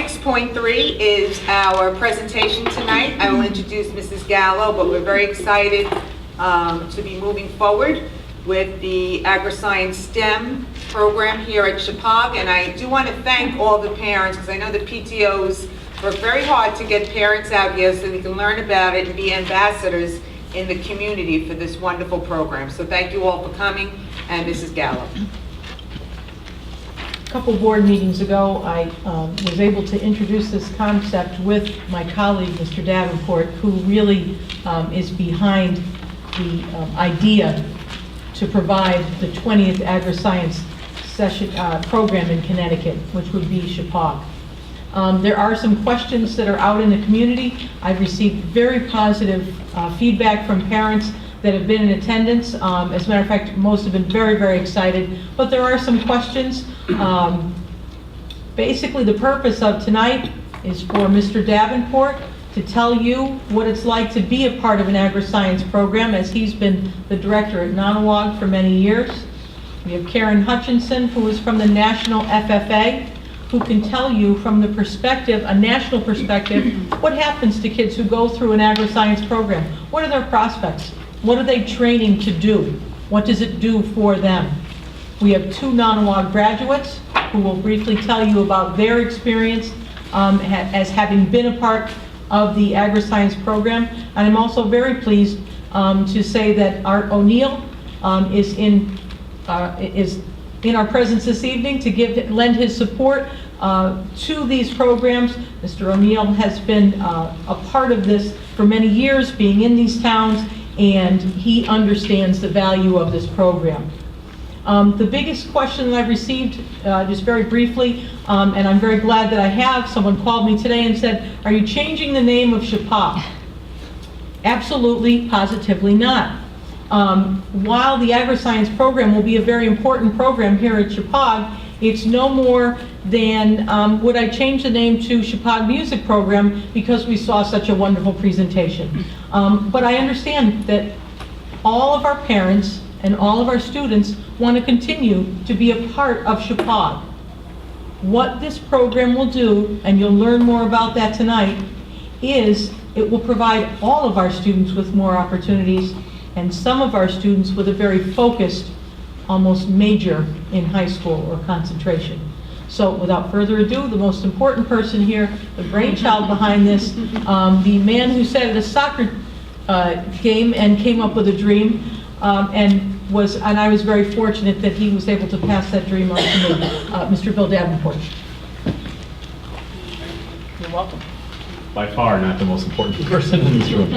6.3 is our presentation tonight. I will introduce Mrs. Gallo, but we're very excited to be moving forward with the Agriscience STEM program here at Chippewa. And I do want to thank all the parents, because I know the PTOs work very hard to get parents out here so they can learn about it and be ambassadors in the community for this wonderful program. So thank you all for coming, and Mrs. Gallo. A couple board meetings ago, I was able to introduce this concept with my colleague, Mr. Davenport, who really is behind the idea to provide the 20th Agriscience session program in Connecticut, which would be Chippewa. There are some questions that are out in the community. I've received very positive feedback from parents that have been in attendance. As a matter of fact, most have been very, very excited. But there are some questions. Basically, the purpose of tonight is for Mr. Davenport to tell you what it's like to be a part of an Agriscience program, as he's been the director at Nonawag for many years. We have Karen Hutchinson, who is from the National FFA, who can tell you from the perspective, a national perspective, what happens to kids who go through an Agriscience program. What are their prospects? What are they training to do? What does it do for them? We have two Nonawag graduates who will briefly tell you about their experience as having been a part of the Agriscience program. And I'm also very pleased to say that Art O'Neill is in our presence this evening to lend his support to these programs. Mr. O'Neill has been a part of this for many years, being in these towns, and he understands the value of this program. The biggest question that I've received, just very briefly, and I'm very glad that I have, someone called me today and said, are you changing the name of Chippewa? Absolutely, positively not. While the Agriscience program will be a very important program here at Chippewa, it's no more than would I change the name to Chippewa Music Program because we saw such a wonderful presentation. But I understand that all of our parents and all of our students want to continue to be a part of Chippewa. What this program will do, and you'll learn more about that tonight, is it will provide all of our students with more opportunities, and some of our students with a very focused, almost major in high school or concentration. So without further ado, the most important person here, the brainchild behind this, the man who sat at a soccer game and came up with a dream, and I was very fortunate that he was able to pass that dream on to me, Mr. Bill Davenport. You're welcome. By far not the most important person in this room.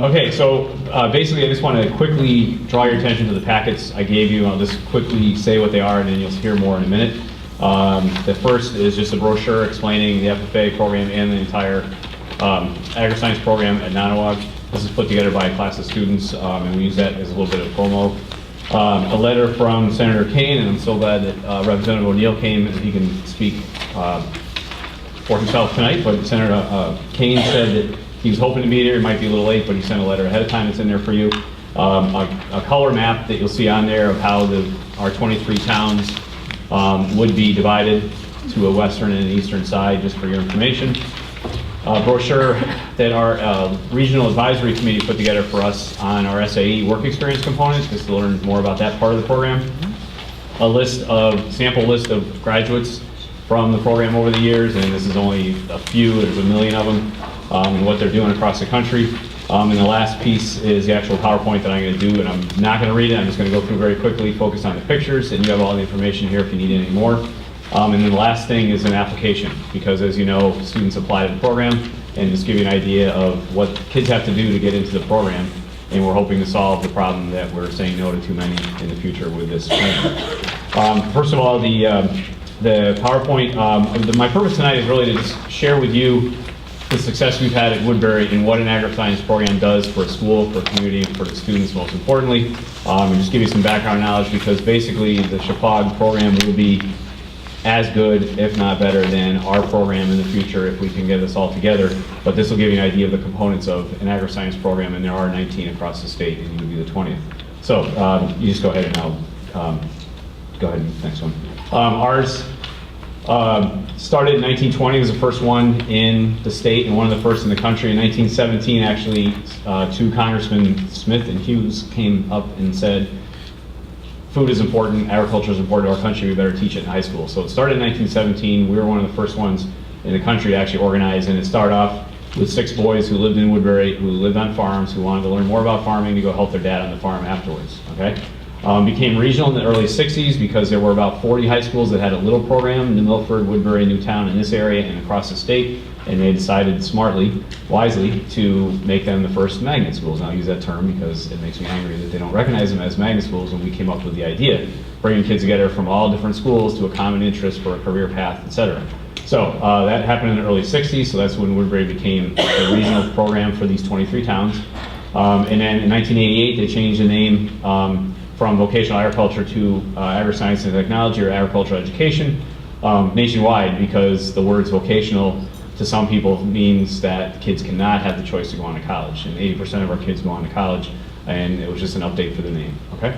Okay, so basically I just want to quickly draw your attention to the packets I gave you. I'll just quickly say what they are and then you'll hear more in a minute. The first is just a brochure explaining the FFA program and the entire Agriscience program at Nonawag. This is put together by a class of students and we use that as a little bit of promo. A letter from Senator Kane, and I'm so glad that Representative O'Neill came and he can speak for himself tonight, but Senator Kane said that he was hoping to be here. It might be a little late, but he sent a letter ahead of time. It's in there for you. A color map that you'll see on there of how our 23 towns would be divided to a western and an eastern side, just for your information. Brochure that our regional advisory committee put together for us on our SAE work experience components, just to learn more about that part of the program. A sample list of graduates from the program over the years, and this is only a few, there's a million of them, and what they're doing across the country. And the last piece is the actual PowerPoint that I'm going to do, and I'm not going to read it, I'm just going to go through very quickly, focus on the pictures, and you have all the information here if you need any more. And then the last thing is an application, because as you know, students apply to the program, and just give you an idea of what kids have to do to get into the program, and we're hoping to solve the problem that we're saying no to too many in the future with this program. First of all, the PowerPoint, my purpose tonight is really to just share with you the success we've had at Woodbury and what an Agriscience program does for a school, for a community, and for the students most importantly. And just give you some background knowledge, because basically the Chippewa program will be as good, if not better, than our program in the future if we can get this all together. But this will give you an idea of the components of an Agriscience program, and there are 19 across the state, and you'll be the 20th. So you just go ahead and I'll go ahead and next one. Ours Started in 1920, was the first one in the state and one of the first in the country. In 1917, actually, two Congressmen, Smith and Hughes, came up and said, food is important, agriculture is important to our country, we better teach it in high school. So it started in 1917. We were one of the first ones in the country to actually organize, and it started off with 6 boys who lived in Woodbury, who lived on farms, who wanted to learn more about farming to go help their dad on the farm afterwards, okay? Became regional in the early 60s because there were about 40 high schools that had a little program, New Milford, Woodbury, Newtown, in this area and across the state, and they decided smartly, wisely, to make them the first magnet schools. And I'll use that term because it makes me angry that they don't recognize them as magnet schools when we came up with the idea, bringing kids together from all different schools to a common interest for a career path, etc. So that happened in the early 60s, so that's when Woodbury became the regional program for these 23 towns. And then in 1988, they changed the name from vocational agriculture to agri-science and technology, or agricultural education, nationwide, because the words vocational to some people means that kids cannot have the choice to go on to college. And 80% of our kids go on to college, and it was just an update for the name, okay?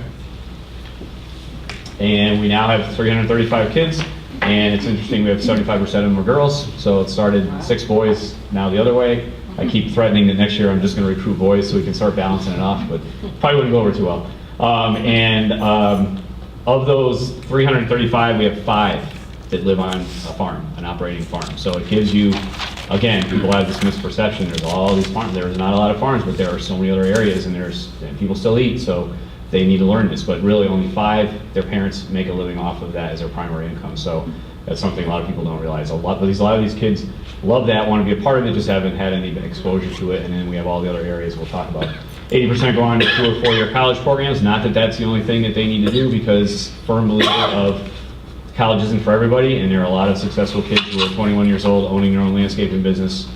And we now have 335 kids, and it's interesting, we have 75% of them are girls, so it started 6 boys, now the other way. I keep threatening that next year I'm just going to recruit boys so we can start balancing it off, but probably wouldn't go over too well. Of those 335, we have 5 that live on a farm, an operating farm. So it gives you, again, people have this misperception, there's all these farms, there's not a lot of farms, but there are so many other areas, and people still eat, so they need to learn this. But really only 5, their parents make a living off of that as their primary income. So that's something a lot of people don't realize. A lot of these kids love that, want to be a part of it, just haven't had any exposure to it. And then we have all the other areas we'll talk about. 80% go on to 2 or 4-year college programs. Not that that's the only thing that they need to do, because firm believer of college isn't for everybody, and there are a lot of successful kids who are 21 years old, owning their own landscaping business,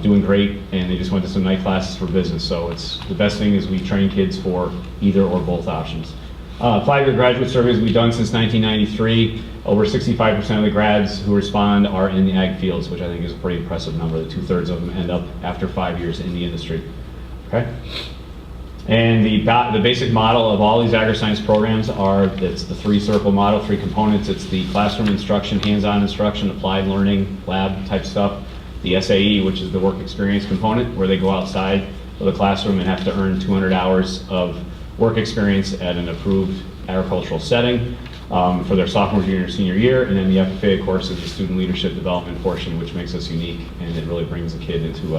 doing great, and they just went to some night classes for business. So it's the best thing is we train kids for either or both options. 5-year graduate surveys we've done since 1993. Over 65% of the grads who respond are in the ag fields, which I think is a pretty impressive number. That 2/3 of them end up after 5 years in the industry. Okay. And the basic model of all these agri-science programs are, it's the 3-circle model, 3 components. It's the classroom instruction, hands-on instruction, applied learning, lab type stuff. The SAE, which is the work experience component, where they go outside of the classroom and have to earn 200 hours of work experience at an approved agricultural setting for their sophomore, junior, senior year. And then the FFA, of course, is the student leadership development portion, which makes us unique, and it really brings a kid into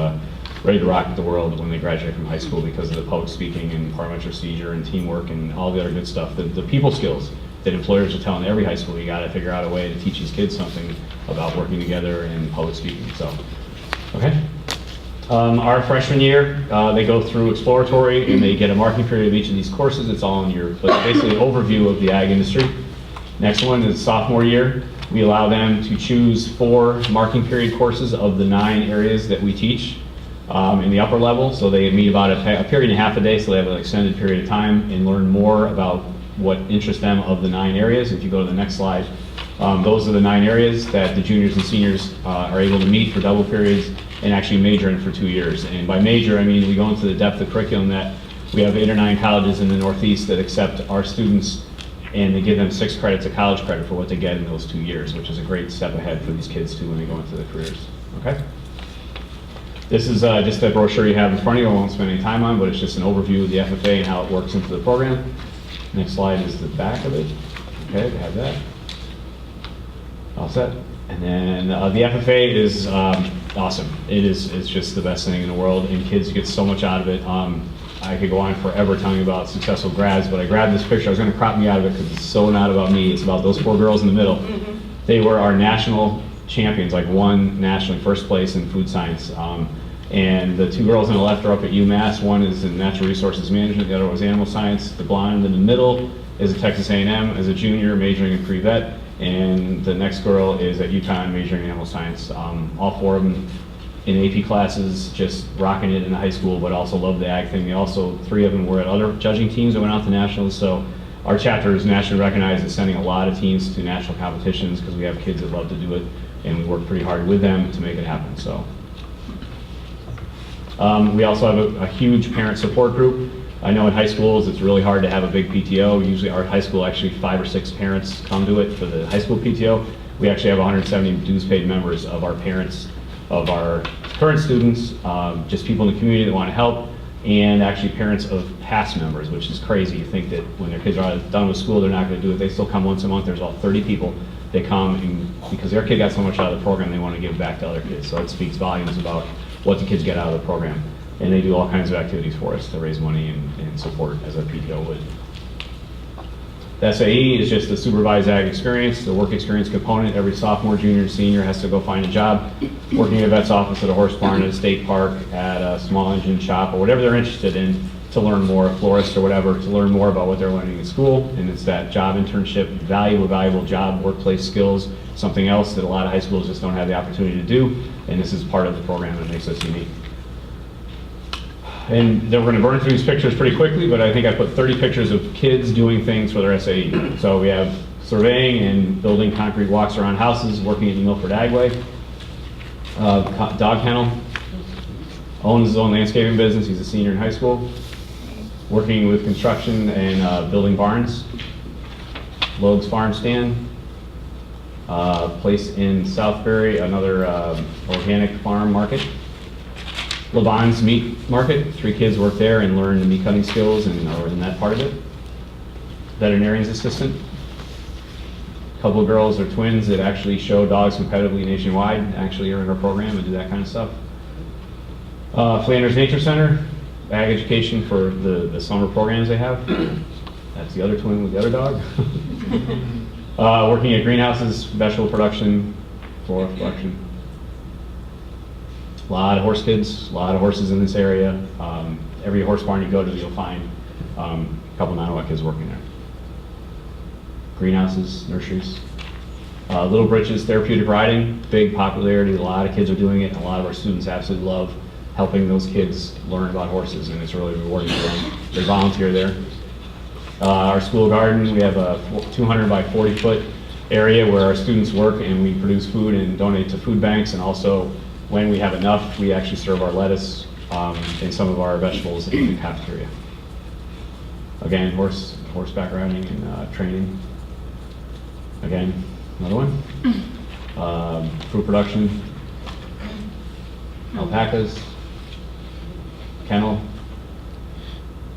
ready to rock with the world when they graduate from high school, because of the public speaking and parliamentary procedure and teamwork and all the other good stuff, the people skills that employers are telling every high school, you got to figure out a way to teach these kids something about working together and public speaking. So, okay. Our freshman year, they go through exploratory, and they get a marking period of each of these courses. It's all in your, basically an overview of the ag industry. Next one is sophomore year. We allow them to choose 4 marking period courses of the 9 areas that we teach in the upper level. So they meet about a period and a half a day, so they have an extended period of time and learn more about what interests them of the 9 areas. If you go to the next slide, those are the 9 areas that the juniors and seniors are able to meet for double periods and actually major in for 2 years. And by major, I mean we go into the depth of curriculum that we have 8 or 9 colleges in the Northeast that accept our students, and they give them 6 credits of college credit for what they get in those 2 years, which is a great step ahead for these kids too when they go into their careers. Okay. This is just a brochure you have in front of you. I won't spend any time on, but it's just an overview of the FFA and how it works into the program. Next slide is the back of it. Okay, we have that. All set. And then the FFA is awesome. It's just the best thing in the world, and kids get so much out of it. I could go on forever telling you about successful grads, but I grabbed this picture. I was going to crop me out of it because it's so not about me. It's about those 4 girls in the middle. Mm-hmm. They were our national champions, like won nationally, first place in food science. And the 2 girls on the left are up at UMass. One is in natural resources management, the other was animal science. The blonde in the middle is at Texas A&M as a junior, majoring in pre-vet. And the next girl is at UConn, majoring in animal science. All 4 of them in AP classes, just rocking it in high school, but also love the ag thing. They also, 3 of them were at other judging teams that went out to nationals. So our chapter is nationally recognized as sending a lot of teams to national competitions because we have kids that love to do it, and we work pretty hard with them to make it happen. So we also have a huge parent support group. I know in high schools, it's really hard to have a big PTO. Usually our high school, actually 5 or 6 parents come to it for the high school PTO. We actually have 170 dues paid members of our parents, of our current students, just people in the community that want to help, and actually parents of past members, which is crazy. You think that when their kids are done with school, they're not going to do it. They still come once a month. There's about 30 people. They come and because their kid got so much out of the program, they want to give back to other kids. So it speaks volumes about what the kids get out of the program. And they do all kinds of activities for us to raise money and support as a PTO would. The SAE is just the supervised ag experience, the work experience component. Every sophomore, junior, and senior has to go find a job, working at a vet's office, at a horse barn, at a state park, at a small engine shop, or whatever they're interested in to learn more, a florist or whatever, to learn more about what they're learning in school. And it's that job internship, valuable job, workplace skills, something else that a lot of high schools just don't have the opportunity to do. And this is part of the program that makes us unique. And then we're going to burn through these pictures pretty quickly, but I think I put 30 pictures of kids doing things for their SAE. So we have surveying and building concrete walks around houses, working at the Milford Agway. Dog kennel, owns his own landscaping business. He's a senior in high school. Working with construction and building barns. Logue's Farm Stand. Place in Southbury, another organic farm market. LeBon's Meat Market, 3 kids work there and learn the meat cutting skills and are in that part of it. Veterinarian's assistant. A couple of girls are twins that actually show dogs competitively nationwide, actually are in our program and do that kind of stuff. Flanders Nature Center, ag education for the summer programs they have. That's the other twin with the other dog. Working at greenhouses, vegetable production, floral production. A lot of horse kids, a lot of horses in this area. Every horse barn you go to, you'll find a couple Nottawa kids working there. Greenhouses, nurseries. Little Britches, therapeutic riding, big popularity. A lot of kids are doing it, and a lot of our students absolutely love helping those kids learn about horses, and it's really rewarding for them. They volunteer there. Our school garden, we have a 200 by 40 foot area where our students work, and we produce food and donate to food banks, and also when we have enough, we actually serve our lettuce and some of our vegetables in the cafeteria. Again, horseback riding and training. Again, another one. Fruit production, alpacas, kennel,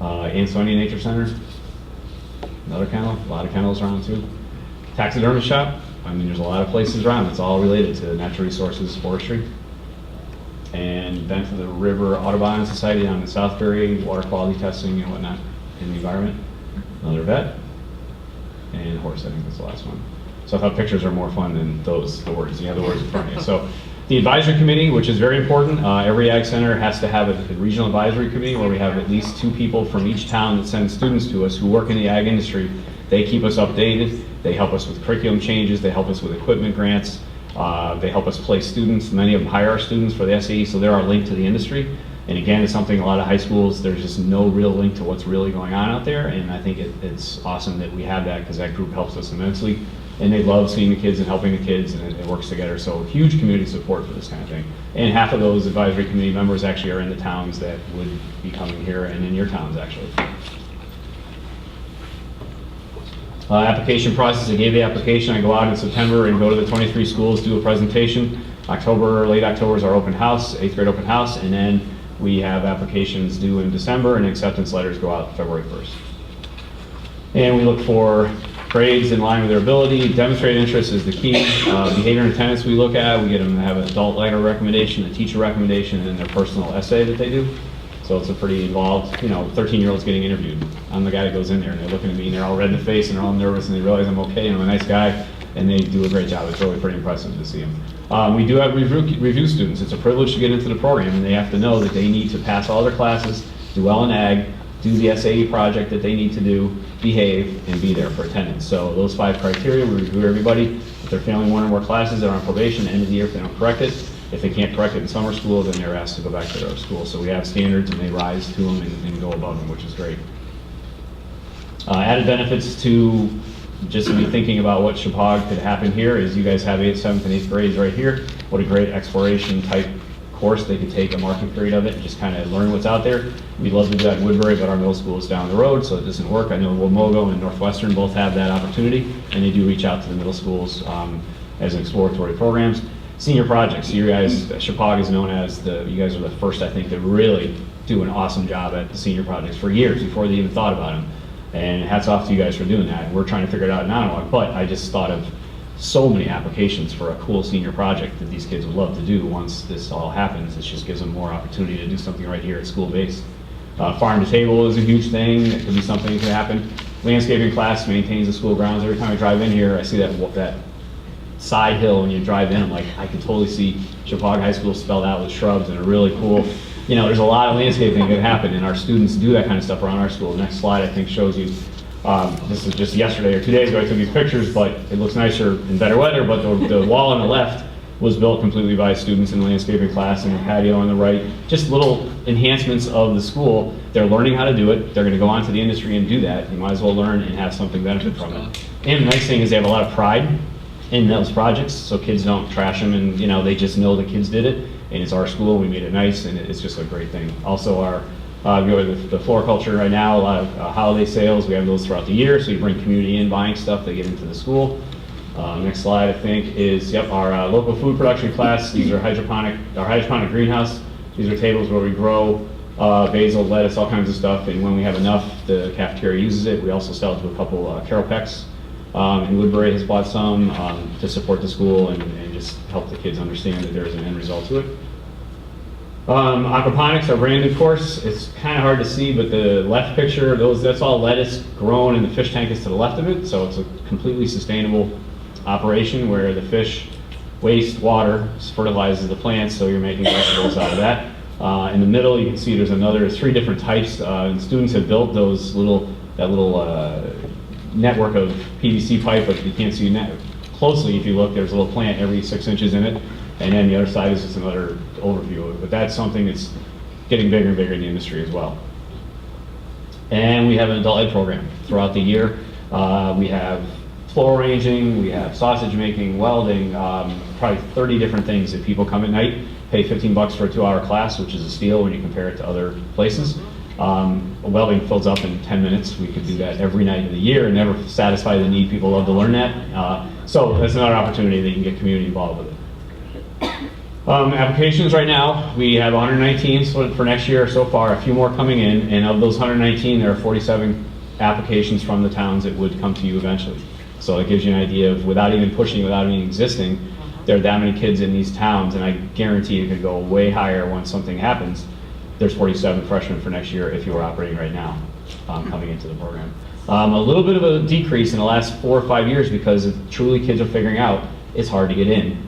Ansonia Nature Center, another kennel, a lot of kennels around too. Taxidermy shop, I mean there's a lot of places around, it's all related to natural resources, forestry. And then for the River Audubon Society down in Southbury, water quality testing and whatnot in the environment. Another vet, and horse, I think that's the last one. So I thought pictures are more fun than the words. You have the words in front of you. So the advisory committee, which is very important. Every ag center has to have a regional advisory committee where we have at least 2 people from each town that send students to us who work in the ag industry. They keep us updated. They help us with curriculum changes. They help us with equipment grants. They help us place students. Many of them hire our students for the SAE, so they're our link to the industry. And again, it's something a lot of high schools, there's just no real link to what's really going on out there. And I think it's awesome that we have that because that group helps us immensely. And they love seeing the kids and helping the kids, and it works together. So huge community support for this kind of thing. And half of those advisory committee members actually are in the towns that would be coming here and in your towns actually. Application process, I gave the application, I go out in September and go to the 23 schools, do a presentation. Late October is our open house, 8th grade open house, and then we have applications due in December and acceptance letters go out February 1st. And we look for grades in line with their ability. Demonstrated interest is the key. Behavior and attendance we look at, we get them to have an adult letter recommendation, a teacher recommendation, and then their personal essay that they do. So it's a pretty involved, 13-year-olds getting interviewed. I'm the guy that goes in there and they're looking at me and they're all red in the face and they're all nervous and they realize I'm okay and I'm a nice guy and they do a great job. It's really pretty impressive to see them. We do have review students. It's a privilege to get into the program and they have to know that they need to pass all their classes, do well in ag, do the SAE project that they need to do, behave, and be there for attendance. So those 5 criteria, we review everybody. If they're failing 1 or more classes, they're on probation, end of the year if they don't correct it. If they can't correct it in summer school, then they're asked to go back to their school. So we have standards and they rise to them and go above them, which is great. Added benefits to just be thinking about what Chippewa could happen here is you guys have 8th, 7th, and 8th grades right here. What a great exploration type course, they could take a marking period of it and just kind of learn what's out there. We'd love to do that in Woodbury, but our middle school is down the road, so it doesn't work. I know Womogo and Northwestern both have that opportunity, and they do reach out to the middle schools as exploratory programs. Senior projects, you guys, Chippewa is known as you guys are the first, I think, to really do an awesome job at the senior projects for years before they even thought about them. And hats off to you guys for doing that. We're trying to figure it out in Nonawak, but I just thought of so many applications for a cool senior project that these kids would love to do once this all happens. It just gives them more opportunity to do something right here at school-based. Farm to table is a huge thing. It could be something that could happen. Landscaping class maintains the school grounds. Every time I drive in here, I see that side hill when you drive in. I'm like, I can totally see Chippewa High School spelled out with shrubs and a really cool, there's a lot of landscaping that could happen, and our students do that kind of stuff around our school. The next slide, I think, shows you. This is just yesterday or 2 days ago I took these pictures, but it looks nicer in better weather, but the wall on the left was built completely by students in the landscaping class, and the patio on the right. Just little enhancements of the school. They're learning how to do it. They're going to go on to the industry and do that. You might as well learn and have something benefit from it. And the nice thing is they have a lot of pride in those projects, so kids don't trash them, and they just know the kids did it, and it's our school, we made it nice, and it's just a great thing. Also, our we go to the floriculture right now, a lot of holiday sales. We have those throughout the year, so you bring community in buying stuff, they get into the school. Next slide, I think, is our local food production class. These are our hydroponic greenhouse. These are tables where we grow basil, lettuce, all kinds of stuff, and when we have enough, the cafeteria uses it. We also sell it to a couple Carol Pecks. And Woodbury has bought some to support the school and just help the kids understand that there's an end result to it. Aquaponics, our brand new course. It's kind of hard to see, but the left picture, that's all lettuce grown, and the fish tank is to the left of it. So it's a completely sustainable operation where the fish waste water fertilizes the plants, so you're making vegetables out of that. In the middle, you can see there's 3 different types. And students have built that little network of PVC pipe, but you can't see closely if you look. There's a little plant every 6 inches in it. And then the other side is just another overview of it. But that's something that's getting bigger and bigger in the industry as well. And we have an adult ed program throughout the year. We have floor arranging, we have sausage making, welding, probably 30 different things that people come at night, pay $15 for a 2-hour class, which is a steal when you compare it to other places. Welding fills up in 10 minutes. We could do that every night of the year and never satisfy the need. People love to learn that. So that's another opportunity that you can get community involved with it. Applications right now, we have 119 for next year so far, a few more coming in, and of those 119, there are 47 applications from the towns that would come to you eventually. So it gives you an idea of, without even existing, there are that many kids in these towns, and I guarantee it could go way higher once something happens. There's 47 freshmen for next year if you were operating right now, coming into the program. A little bit of a decrease in the last 4 or 5 years because truly kids are figuring out it's hard to get in.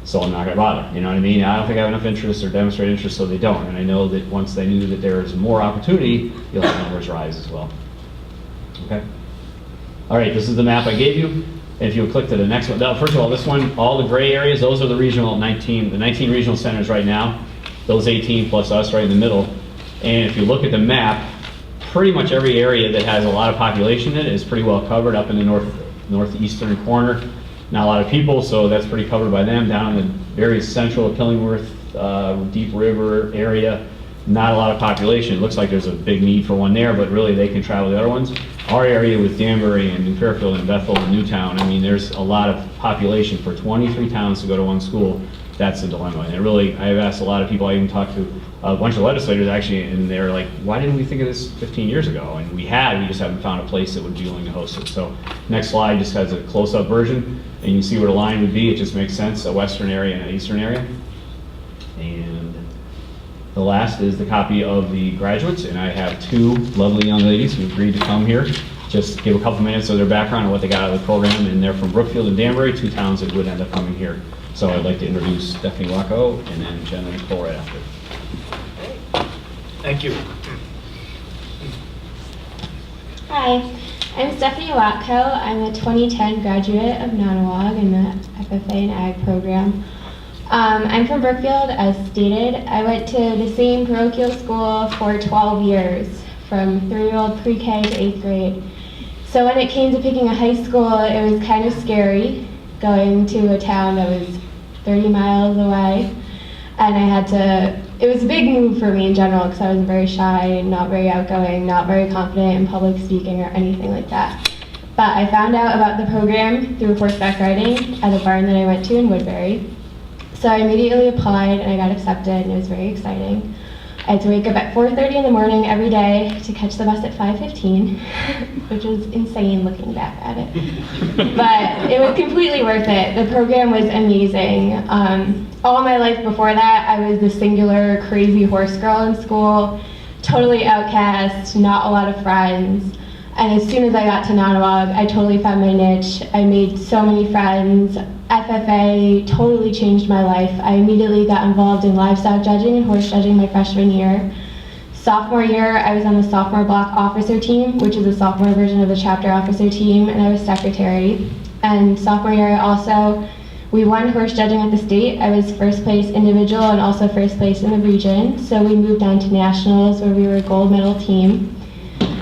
So I'm not going to bother, you know what I mean? I don't think I have enough interest or demonstrate interest, so they don't. And I know that once they knew that there is more opportunity, you'll have numbers rise as well. Okay? All right, this is the map I gave you. And if you would click to the next one. Now, first of all, this one, all the gray areas, those are the 19 regional centers right now. Those 18 plus us right in the middle. And if you look at the map, pretty much every area that has a lot of population in it is pretty well covered. Up in the northeastern corner, not a lot of people, so that's pretty covered by them. Down in the very central Killingworth, Deep River area, not a lot of population. It looks like there's a big need for one there, but really they can travel the other ones. Our area with Danbury and New Fairfield and Bethel and Newtown, I mean, there's a lot of population for 23 towns to go to one school. That's a dilemma. And it really, I've asked a lot of people, I even talked to a bunch of legislators actually, and they're like, why didn't we think of this 15 years ago? And we just haven't found a place that would be willing to host it. So next slide just has a close-up version, and you can see what a line would be. It just makes sense, a western area and an eastern area. And the last is the copy of the graduates, and I have 2 lovely young ladies who agreed to come here. Just give a couple minutes of their background and what they got out of the program, and they're from Brookfield and Danbury, 2 towns that would end up coming here. So I'd like to introduce Stefan Leko and then Jen and Nicole right after. Thank you. Hi, I'm Stephanie Leko. I'm a 2010 graduate of Nonawag in the FFA and Ag program. I'm from Brookfield, as stated. I went to the same parochial school for 12 years, from 3-year-old pre-K to 8th grade. So when it came to picking a high school, it was kind of scary going to a town that was 30 miles away. And it was a big move for me in general because I was very shy, not very outgoing, not very confident in public speaking or anything like that. But I found out about the program through horseback riding at a barn that I went to in Woodbury. So I immediately applied and I got accepted, and it was very exciting. I had to wake up at 4:30 in the morning every day to catch the bus at 5:15, which was insane looking back at it. But it was completely worth it. The program was amazing. All my life before that, I was the singular crazy horse girl in school, totally outcast, not a lot of friends. And as soon as I got to Nonawag, I totally found my niche. I made so many friends. FFA totally changed my life. I immediately got involved in livestock judging and horse judging my freshman year. Sophomore year, I was on the sophomore block officer team, which is a sophomore version of the chapter officer team, and I was secretary. And sophomore year we won horse judging at the state. I was first place individual and also first place in the region. So we moved on to nationals where we were a gold medal team.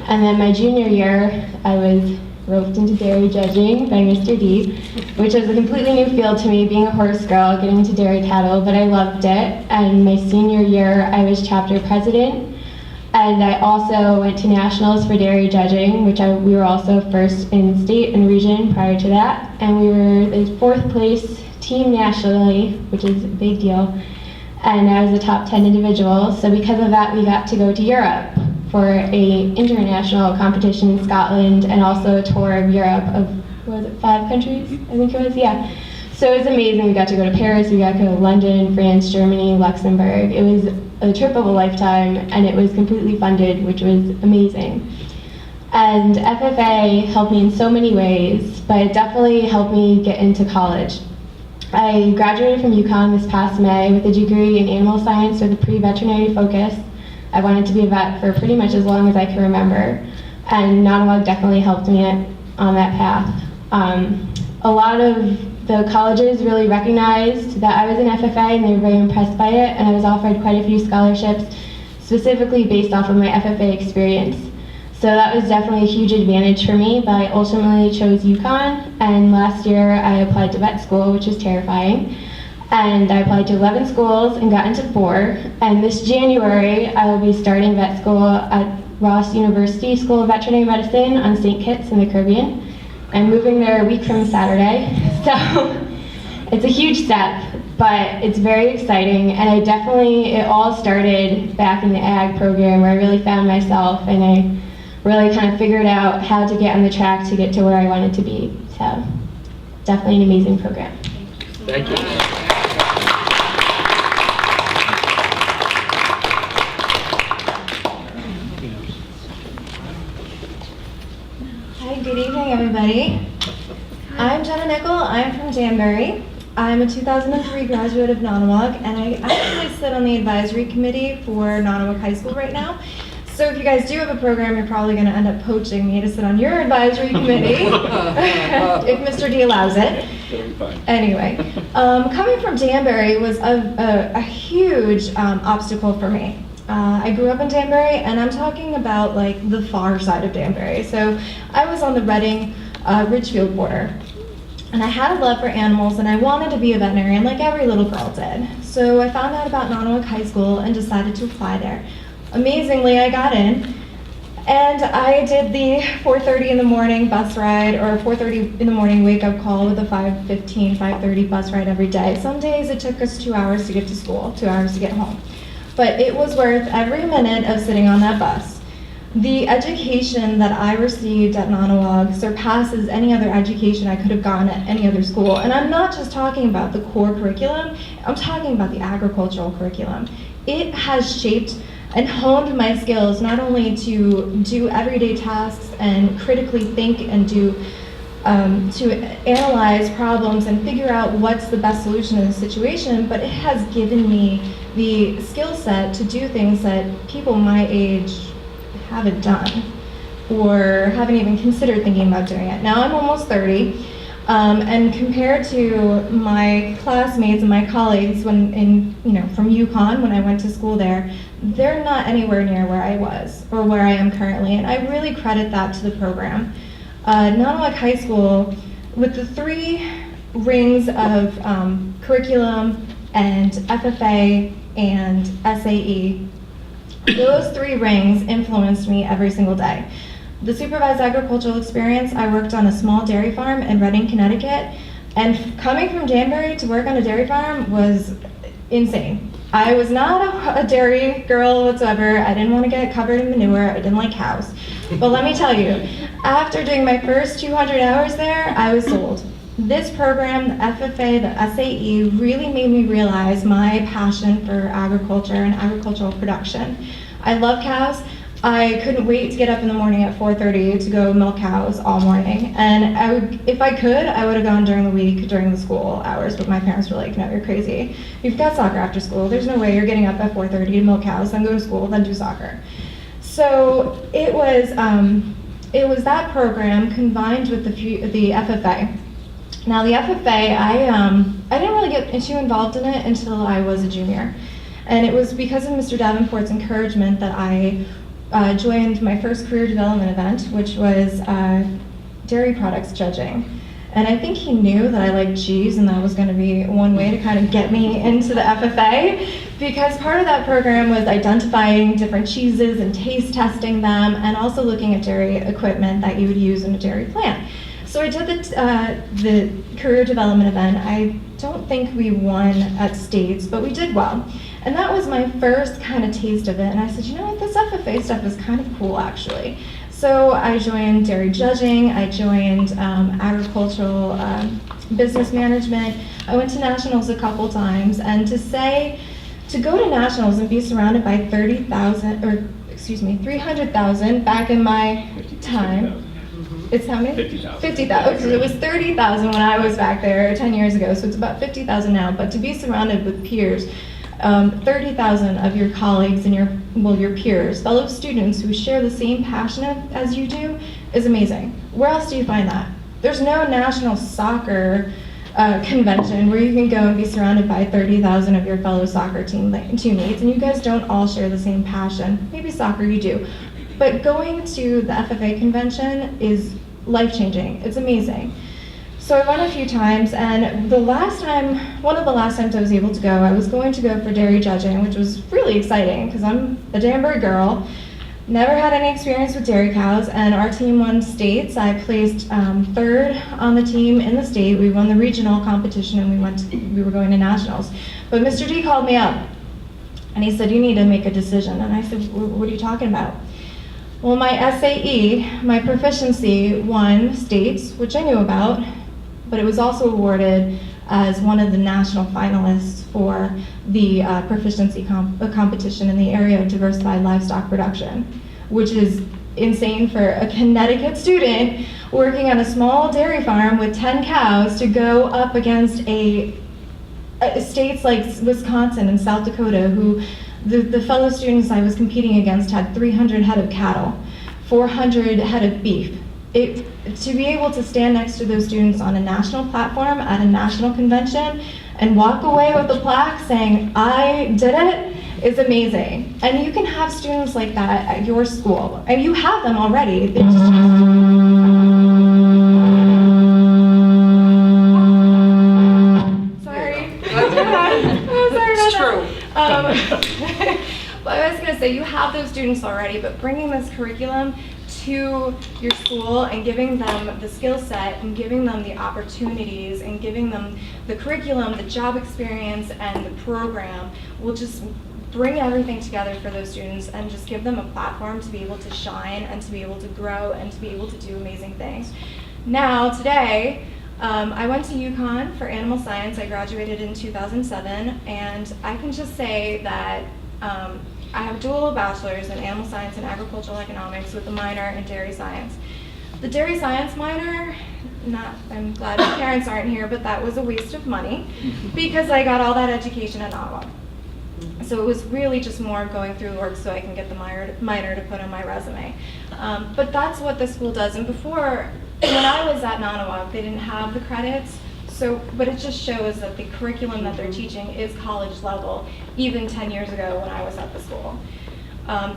And then my junior year, I was roped into dairy judging by Mr. D, which was a completely new field to me, being a horse girl, getting into dairy cattle, but I loved it. And my senior year, I was chapter president. And I also went to nationals for dairy judging, which we were also first in state and region prior to that. And we were the 4th place team nationally, which is a big deal. And I was a top 10 individual. So because of that, we got to go to Europe for a international competition in Scotland and also a tour of Europe of, 5 countries? I think it was, yeah. So it was amazing. We got to go to Paris, we got to go to London, France, Germany, Luxembourg. It was a trip of a lifetime, and it was completely funded, which was amazing. And FFA helped me in so many ways, but it definitely helped me get into college. I graduated from UConn this past May with a degree in animal science with a pre-veterinary focus. I wanted to be a vet for pretty much as long as I can remember, and Nonawag definitely helped me on that path. A lot of the colleges really recognized that I was an FFA, and they were very impressed by it, and I was offered quite a few scholarships specifically based off of my FFA experience. So that was definitely a huge advantage for me, but I ultimately chose UConn, and last year I applied to vet school, which was terrifying. And I applied to 11 schools and got into 4. And this January, I will be starting vet school at Ross University School of Veterinary Medicine on St. Kitts in the Caribbean. I'm moving there a week from Saturday. So it's a huge step, but it's very exciting. And it all started back in the ag program where I really found myself, and I really kind of figured out how to get on the track to get to where I wanted to be. So definitely an amazing program. Thank you. Hi, good evening, everybody. I'm Jenna Nickel. I'm from Danbury. I'm a 2003 graduate of Nonawag, and I actually sit on the advisory committee for Nonawag High School right now. So if you guys do have a program, you're probably going to end up poaching me to sit on your advisory committee, if Mr. D allows it. Anyway, coming from Danbury was a huge obstacle for me. I grew up in Danbury, and I'm talking about like the far side of Danbury. So I was on the Reading Ridgefield border, and I had a love for animals, and I wanted to be a veterinarian like every little girl did. So I found out about Nonawag High School and decided to apply there. Amazingly, I got in, and I did the 4:30 in the morning bus ride, or 4:30 in the morning wake-up call with a 5:15, 5:30 bus ride every day. Some days it took us 2 hours to get to school, 2 hours to get home. But it was worth every minute of sitting on that bus. The education that I received at Nonawag surpasses any other education I could have gotten at any other school. And I'm not just talking about the core curriculum, I'm talking about the agricultural curriculum. It has shaped and honed my skills not only to do everyday tasks and critically think and to analyze problems and figure out what's the best solution in the situation, but it has given me the skill set to do things that people my age haven't done or haven't even considered thinking about doing it. Now I'm almost 30, and compared to my classmates and my colleagues from UConn when I went to school there, they're not anywhere near where I was or where I am currently, and I really credit that to the program. Nonawag High School, with the 3 rings of curriculum, and FFA and SAE. Those 3 rings influenced me every single day. The supervised agricultural experience, I worked on a small dairy farm in Reading, Connecticut, and coming from Danbury to work on a dairy farm was insane. I was not a dairy girl whatsoever. I didn't want to get covered in manure. I didn't like cows. But let me tell you, after doing my first 200 hours there, I was sold. This program, the FFA, the SAE, really made me realize my passion for agriculture and agricultural production. I love cows. I couldn't wait to get up in the morning at 4:30 to go milk cows all morning. And if I could, I would have gone during the week, during the school hours, but my parents were like, no, you're crazy. You've got soccer after school. There's no way you're getting up at 4:30 to milk cows, then go to school, then do soccer. So it was that program combined with the FFA. Now the FFA, I didn't really get too involved in it until I was a junior. And it was because of Mr. Davenport's encouragement that I joined my first career development event, which was dairy products judging. And I think he knew that I liked cheese, and that was going to be one way to kind of get me into the FFA, because part of that program was identifying different cheeses and taste testing them, and also looking at dairy equipment that you would use in a dairy plant. So I did the career development event. I don't think we won at states, but we did well. And that was my first kind of taste of it. And I said, you know what, this FFA stuff is kind of cool, actually. So I joined dairy judging. I joined agricultural business management. I went to nationals a couple times. And to go to nationals and be surrounded by 300,000 back in my time. It's how many? 50,000. 50,000. It was 30,000 when I was back there 10 years ago, so it's about 50,000 now. But to be surrounded with peers, 30,000 of your colleagues and your peers, fellow students who share the same passion as you do, is amazing. Where else do you find that? There's no national soccer convention where you can go and be surrounded by 30,000 of your fellow soccer teammates, and you guys don't all share the same passion. Maybe soccer you do. But going to the FFA convention is life-changing. It's amazing. So I went a few times, and one of the last times I was able to go, I was going to go for dairy judging, which was really exciting because I'm a Danbury girl, never had any experience with dairy cows, and our team won states. I placed 3rd on the team in the state. We won the regional competition, and we were going to nationals. But Mr. D called me up, and he said, you need to make a decision. And I said, what are you talking about? Well, my SAE, my proficiency, won states, which I knew about, but it was also awarded as one of the national finalists for the proficiency competition in the area of diversified livestock production, which is insane for a Connecticut student working on a small dairy farm with 10 cows to go up against states like Wisconsin and South Dakota, who the fellow students I was competing against had 300 head of cattle, 400 head of beef. To be able to stand next to those students on a national platform at a national convention and walk away with a plaque saying, I did it, is amazing. And you can have students like that at your school. And you have them already. They just Sorry. Oh, sorry about It's true. that. Well, I was going to say, you have those students already, but bringing this curriculum to your school and giving them the skill set and giving them the opportunities and giving them the curriculum, the job experience, and the program will just bring everything together for those students and just give them a platform to be able to shine and to be able to grow and to be able to do amazing things. Now, today, I went to UConn for animal science. I graduated in 2007, and I can just say that I have a dual bachelor's in animal science and agricultural economics with a minor in dairy science. The dairy science minor, I'm glad my parents aren't here, but that was a waste of money because I got all that education at Ottawa. So it was really just more going through work so I can get the minor to put on my resume. But that's what the school does. And before, when I was at Nanawa, they didn't have the credits. But it just shows that the curriculum that they're teaching is college level, even 10 years ago when I was at the school.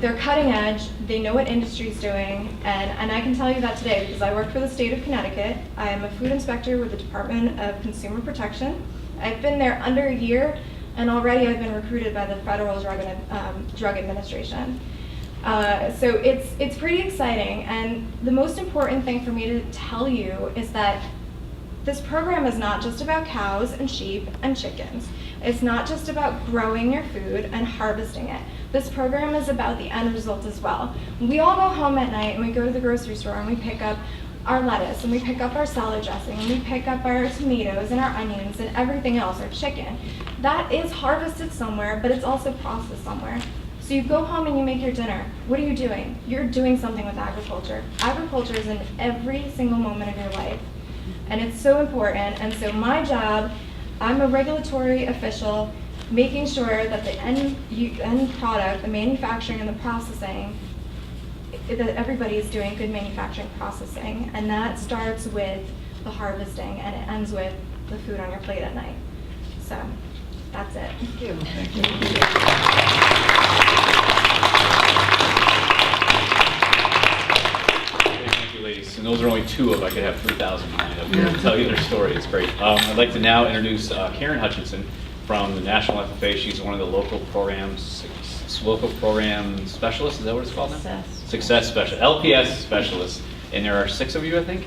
They're cutting edge, they know what industry's doing, and I can tell you that today because I work for the state of Connecticut. I am a food inspector with the Department of Consumer Protection. I've been there under a year, and already I've been recruited by the Federal Drug Administration. So it's pretty exciting, and the most important thing for me to tell you is that this program is not just about cows and sheep and chickens. It's not just about growing your food and harvesting it. This program is about the end result as well. We all go home at night and we go to the grocery store and we pick up our lettuce and we pick up our salad dressing and we pick up our tomatoes and our onions and everything else, our chicken. That is harvested somewhere, but it's also processed somewhere. So you go home and you make your dinner. What are you doing? You're doing something with agriculture. Agriculture is in every single moment of your life. And it's so important. And so my job, I'm a regulatory official, making sure that the end product, the manufacturing and the processing, that everybody is doing good manufacturing processing. And that starts with the harvesting and it ends with the food on your plate at night. So that's it. Thank you. Thank you. Thank you, ladies. And those are only two of, I could have 3,000 lined up here to tell you their story. It's great. I'd like to now introduce Karen Hutchinson from the National FFA. She's one of the local program specialists. Is that what it's called now? Success specialist, LPS specialist. And there are 6 of you, I think?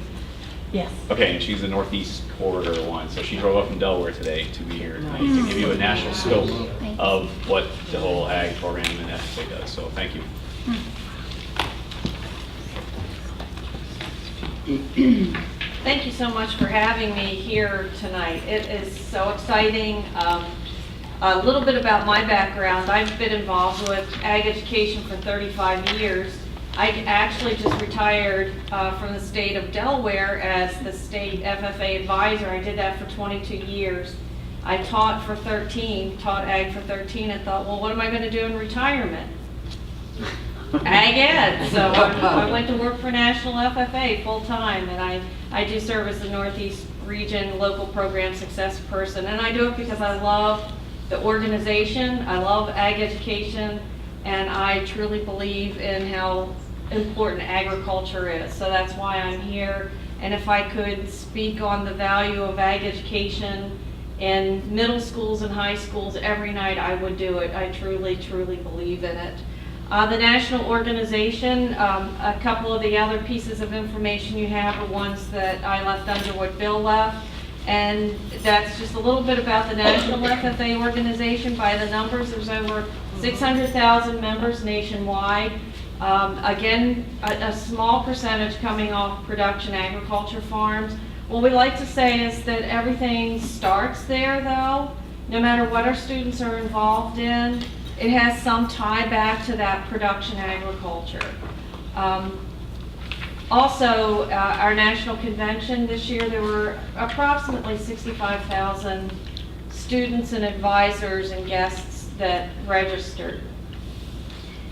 Yes. Okay, and she's the Northeast Corridor one. So she drove up from Delaware today to be here tonight to give you a national scope of what the whole ag program and FFA does. So thank you. Thank you so much for having me here tonight. It is so exciting. A little bit about my background. I've been involved with ag education for 35 years. I actually just retired from the state of Delaware as the state FFA advisor. I did that for 22 years. I taught ag for 13, and thought, well, what am I going to do in retirement? Ag ed. So I went to work for National FFA full time, and I do serve as the Northeast Region Local Program Success Person, and I do it because I love the organization, I love ag education, and I truly believe in how important agriculture is. So that's why I'm here. And if I could speak on the value of ag education in middle schools and high schools every night, I would do it. I truly, truly believe in it. The national organization, a couple of the other pieces of information you have are ones that I left under what Bill left. And that's just a little bit about the National FFA organization. By the numbers, there's over 600,000 members nationwide. Again, a small percentage coming off production agriculture farms. What we like to say is that everything starts there, though. No matter what our students are involved in, it has some tie back to that production agriculture. Also, our national convention this year, there were approximately 65,000 students and advisors and guests that registered.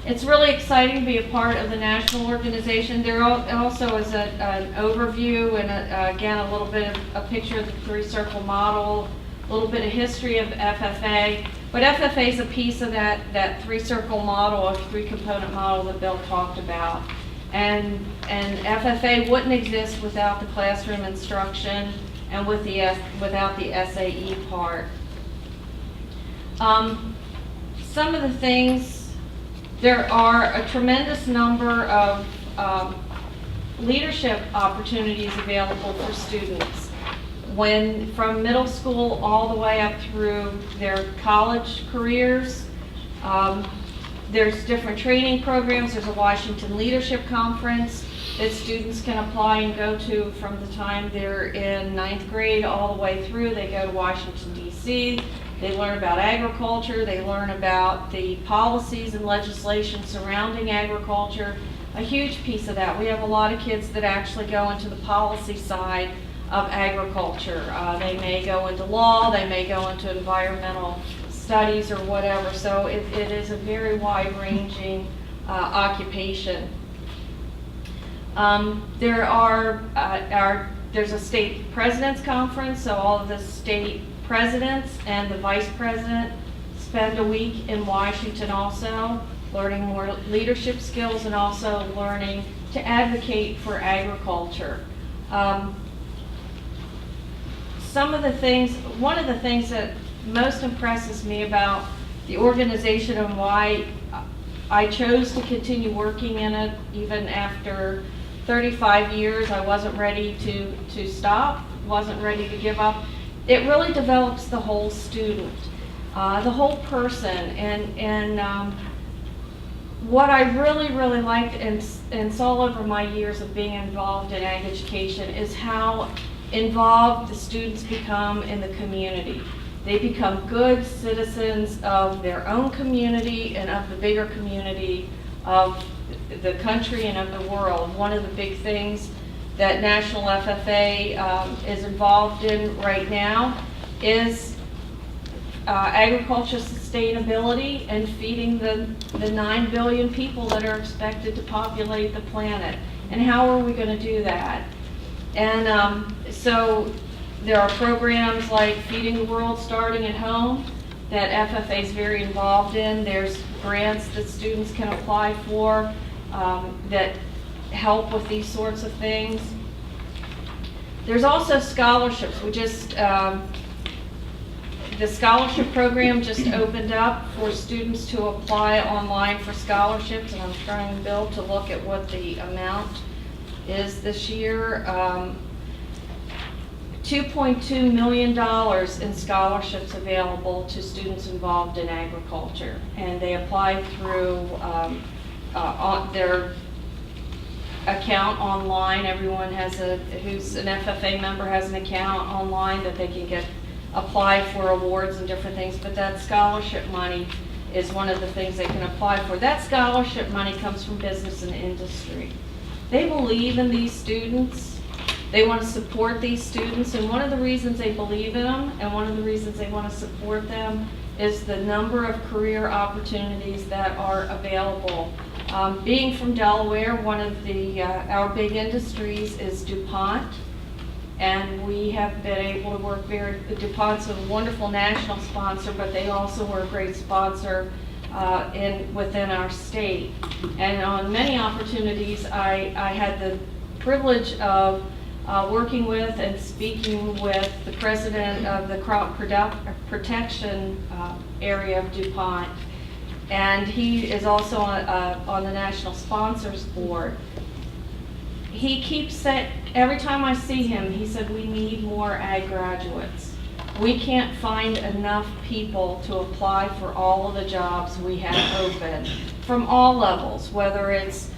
It's really exciting to be a part of the national organization. There also is an overview and again a little bit of a picture of the three-circle model, a little bit of history of FFA. But FFA is a piece of that three-circle model, or three-component model that Bill talked about. And FFA wouldn't exist without the classroom instruction and without the SAE part. Some of the things, there are a tremendous number of leadership opportunities available for students from middle school all the way up through their college careers. There's different training programs. There's a Washington Leadership Conference that students can apply and go to from the time they're in 9th grade all the way through. They go to Washington, D.C. They learn about agriculture. They learn about the policies and legislation surrounding agriculture. A huge piece of that. We have a lot of kids that actually go into the policy side of agriculture. They may go into law. They may go into environmental studies or whatever. So it is a very wide-ranging occupation. There's a state president's conference, so all of the state presidents and the vice president spend a week in Washington also, learning more leadership skills and also learning to advocate for agriculture. One of the things that most impresses me about the organization and why I chose to continue working in it even after 35 years. I wasn't ready to stop, wasn't ready to give up. It really develops the whole student, the whole person, and what I really liked and saw over my years of being involved in ag education is how involved the students become in the community. They become good citizens of their own community and of the bigger community of the country and of the world. One of the big things that National FFA is involved in right now is agriculture sustainability and feeding the 9 billion people that are expected to populate the planet. And how are we going to do that? And so there are programs like Feeding the World Starting at Home that FFA is very involved in. There's grants that students can apply for that help with these sorts of things. There's also scholarships. We just the scholarship program just opened up for students to apply online for scholarships, and I'm trying, Bill, to look at what the amount is this year. $2.2 million in scholarships available to students involved in agriculture, and they apply through their account online. Everyone who's an FFA member has an account online that they can apply for awards and different things, but that scholarship money is one of the things they can apply for. That scholarship money comes from business and industry. They believe in these students. They want to support these students, and one of the reasons they believe in them and one of the reasons they want to support them is the number of career opportunities that are available. Being from Delaware, one of our big industries is DuPont, and we have been able to work DuPont's a wonderful national sponsor, but they also were a great sponsor within our state. And on many opportunities, I had the privilege of working with and speaking with the president of the crop protection area of DuPont. And he is also on the National Sponsors Board. He keeps saying, every time I see him, he said, we need more ag graduates. We can't find enough people to apply for all of the jobs we have open from all levels, whether it's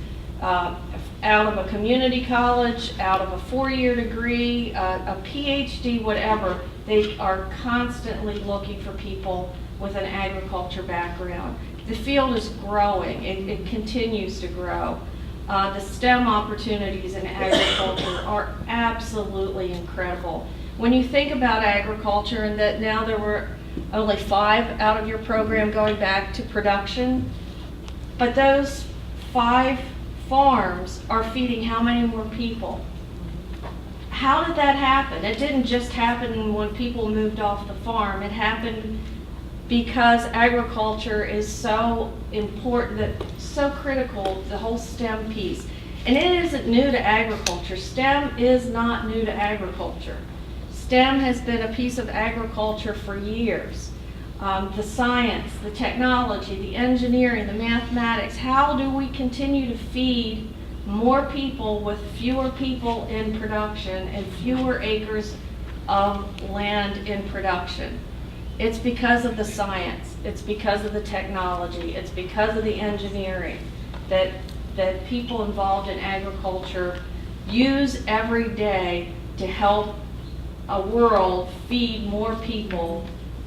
out of a community college, out of a 4-year degree, a PhD, whatever. They are constantly looking for people with an agriculture background. The field is growing. It continues to grow. The STEM opportunities in agriculture are absolutely incredible. When you think about agriculture and that now there were only 5 out of your program going back to production, but those 5 farms are feeding how many more people? How did that happen? It didn't just happen when people moved off the farm. It happened because agriculture is so important, so critical, the whole STEM piece. And it isn't new to agriculture. STEM is not new to agriculture. STEM has been a piece of agriculture for years. The science, the technology, the engineering, the mathematics. How do we continue to feed more people with fewer people in production and fewer acres of land in production? It's because of the science. It's because of the technology. It's because of the engineering that people involved in agriculture use every day to help a world feed more people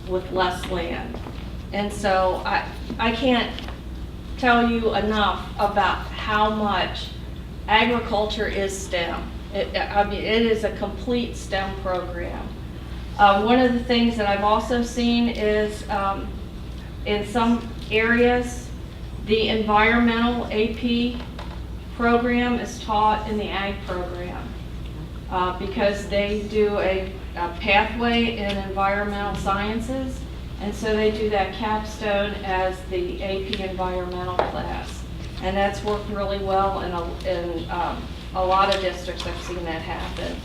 with less land. And so I can't tell you enough about how much agriculture is STEM. It is a complete STEM program. One of the things that I've also seen is in some areas, the environmental AP program is taught in the ag program because they do a pathway in environmental sciences, and so they do that capstone as the AP environmental class. And that's worked really well in a lot of districts. I've seen that happen.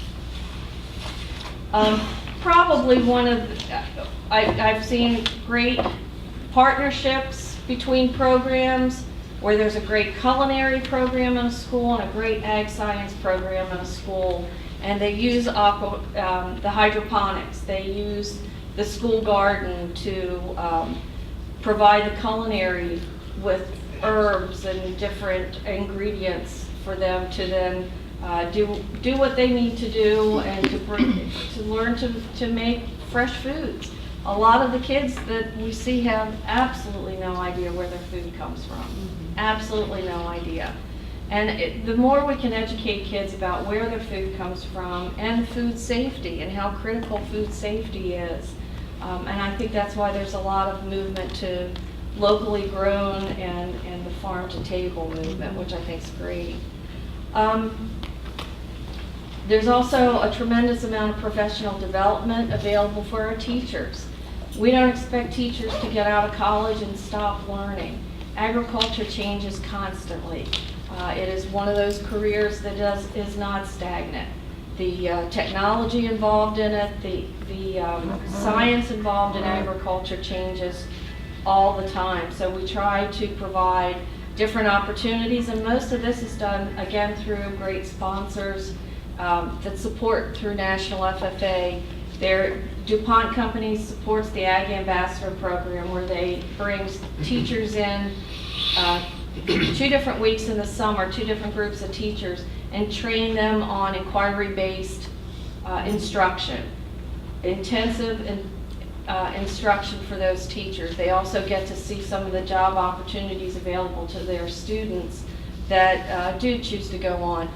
Probably one of I've seen great partnerships between programs where there's a great culinary program in a school and a great ag science program in a school, and they use the hydroponics. They use the school garden to provide the culinary with herbs and different ingredients for them to then do what they need to do and to learn to make fresh foods. A lot of the kids that we see have absolutely no idea where their food comes from. Absolutely no idea. And the more we can educate kids about where their food comes from and food safety and how critical food safety is. And I think that's why there's a lot of movement to locally grown and the farm to table movement, which I think is great. There's also a tremendous amount of professional development available for our teachers. We don't expect teachers to get out of college and stop learning. Agriculture changes constantly. It is one of those careers that is not stagnant. The technology involved in it, the science involved in agriculture changes all the time. So we try to provide different opportunities, and most of this is done, again, through great sponsors that support through National FFA. Their DuPont company supports the Ag Ambassador program, where they bring teachers in 2 different weeks in the summer, 2 different groups of teachers, and train them on inquiry-based instruction, intensive instruction for those teachers. They also get to see some of the job opportunities available to their students that do choose to go on.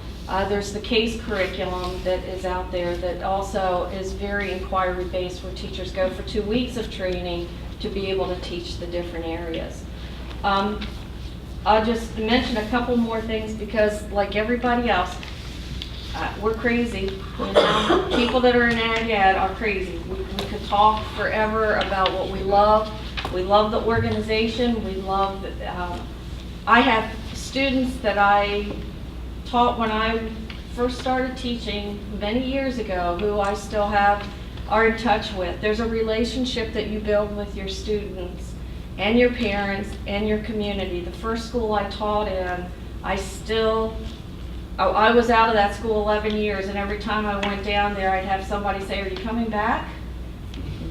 There's the CASE curriculum that is out there that also is very inquiry-based, where teachers go for 2 weeks of training to be able to teach the different areas. I'll just mention a couple more things because, like everybody else, we're crazy. You know? People that are in ag ed are crazy. We could talk forever about what we love. We love the organization. We love I have students that I taught when I first started teaching many years ago who I still are in touch with. There's a relationship that you build with your students and your parents and your community. The first school I taught in, I was out of that school 11 years, and every time I went down there, I'd have somebody say, "Are you coming back?"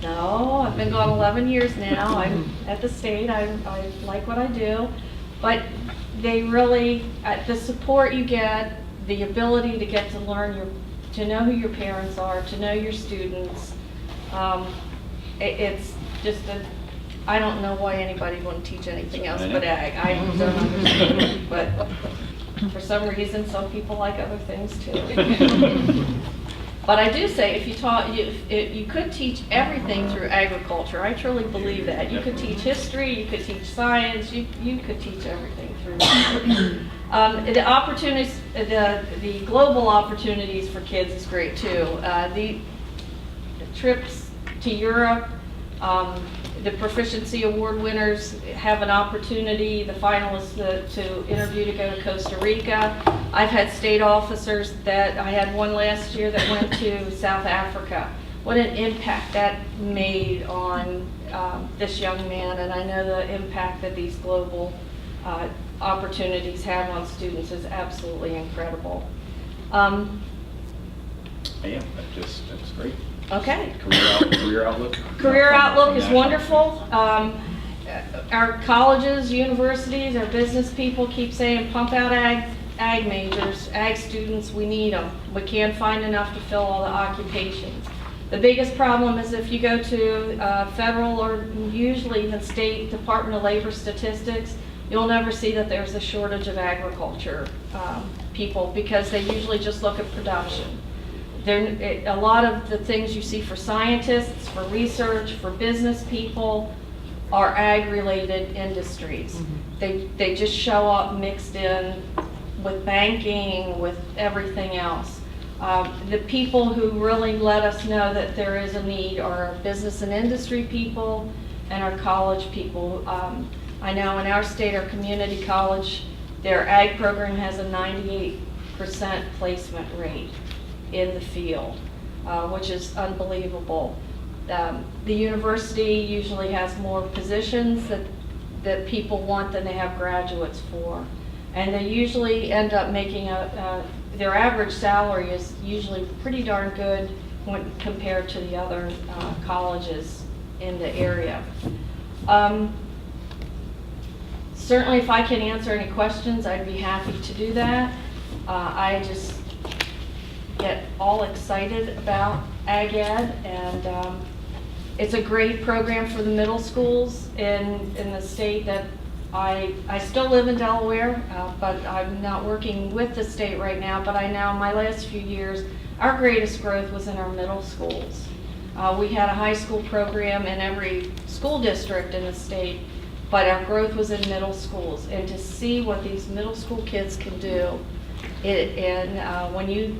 No, I've been gone 11 years now. I'm at the state. I like what I do. But they really, the support you get, the ability to get to learn, to know who your parents are, to know your students, it's just I don't know why anybody would teach anything else but ag. I don't understand. But for some reason, some people like other things too. But I do say, if you could teach everything through agriculture. I truly believe that. You could teach history, you could teach science, you could teach everything through the opportunities, the global opportunities for kids is great too. The trips to Europe, the Proficiency Award winners have an opportunity, the finalists, to interview to go to Costa Rica. I've had state officers I had one last year that went to South Africa. What an impact that made on this young man, and I know the impact that these global opportunities have on students is absolutely incredible. Yeah, that's great. Okay. Career outlook. Career outlook is wonderful. Our colleges, universities, our business people keep saying, pump out ag majors, ag students, we need them. We can't find enough to fill all the occupations. The biggest problem is if you go to federal or usually even state Department of Labor statistics, you'll never see that there's a shortage of agriculture people, because they usually just look at production. A lot of the things you see for scientists, for research, for business people are ag-related industries. Mm-hmm. They just show up mixed in with banking, with everything else. The people who really let us know that there is a need are our business and industry people and our college people. I know in our state, our community college, their ag program has a 98% placement rate in the field, which is unbelievable. The university usually has more positions that people want than they have graduates for. And they usually end up making their average salary is usually pretty darn good when compared to the other colleges in the area. Certainly if I can answer any questions, I'd be happy to do that. I just get all excited about Ag Ed, and it's a great program for the middle schools in the state that I still live in Delaware, but I'm not working with the state right now, but I know my last few years, our greatest growth was in our middle schools. We had a high school program in every school district in the state, but our growth was in middle schools. And to see what these middle school kids can do, when you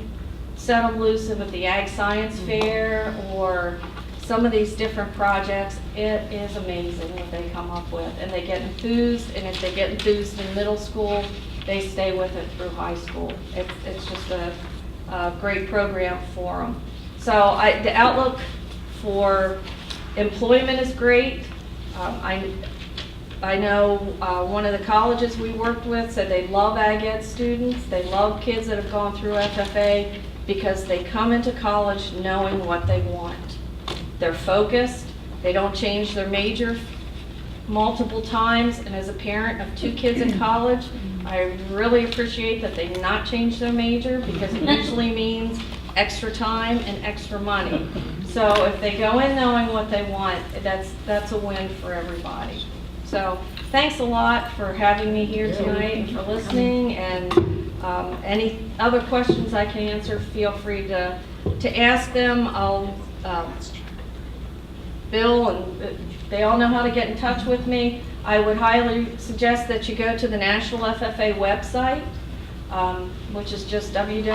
set them loose with the Ag Science Fair or some of these different projects, it is amazing what they come up with. And they get enthused, and if they get enthused in middle school, they stay with it through high school. It's just a great program for them. So the outlook for employment is great. I know one of the colleges we worked with said they love Ag Ed students. They love kids that have gone through FFA because they come into college knowing what they want. They're focused. They don't change their major multiple times. And as a parent of 2 kids in college, I really appreciate that they not change their major, because it usually means extra time and extra money. So if they go in knowing what they want, that's a win for everybody. So thanks a lot for having me here tonight and for listening. And any other questions I can answer, feel free to ask them. Bill and they all know how to get in touch with me. I would highly suggest that you go to the National FFA website, which is just www.ffa.org,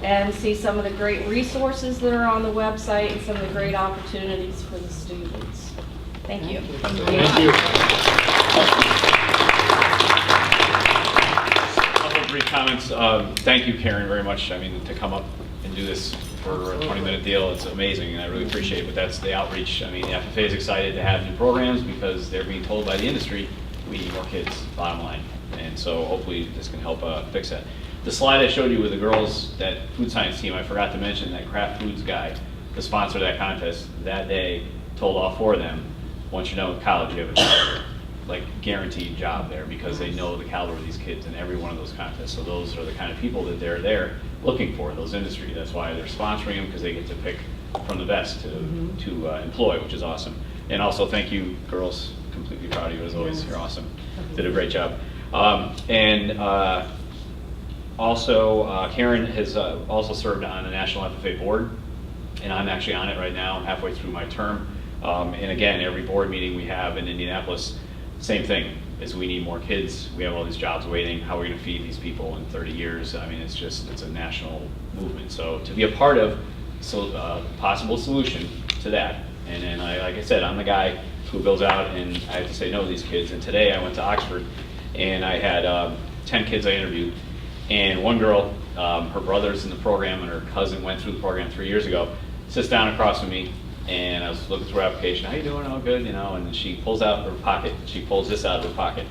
and see some of the great resources that are on the website and some of the great opportunities for the students. Thank you. Thank you. A couple of brief comments. Thank you, Karen, very much. I mean, to come up and do this for a 20-minute deal, it's amazing, and I really appreciate it. But that's the outreach. I mean, the FFA is excited to have new programs because they're being told by the industry we need more kids, bottom line. And so hopefully this can help fix that. The slide I showed you with the girls, that food science team, I forgot to mention that Kraft Foods guy, the sponsor of that contest, that day told all 4 of them, once you're done with college, you have a guaranteed job there, because they know the caliber of these kids in every one of those contests. So those are the kind of people that they're there looking for, those industry. That's why they're sponsoring them, because they get to pick from the best to employ, which is awesome. And also thank you, girls. Completely proud of you as always. You're awesome. Did a great job. Also, Karen has also served on the National FFA board, and I'm actually on it right now. I'm halfway through my term. And again, every board meeting we have in Indianapolis, same thing, is we need more kids. We have all these jobs waiting. How are we going to feed these people in 30 years? I mean, it's a national movement. So to be a part of possible solution to that. And then, like I said, I'm the guy who goes out and I have to say no to these kids. And today I went to Oxford and I had 10 kids I interviewed. And one girl, her brother's in the program and her cousin went through the program 3 years ago, sits down across from me, and I was looking through her application. How you doing? Oh, good, you know. And then she pulls out her pocket. She pulls this out of her pocket.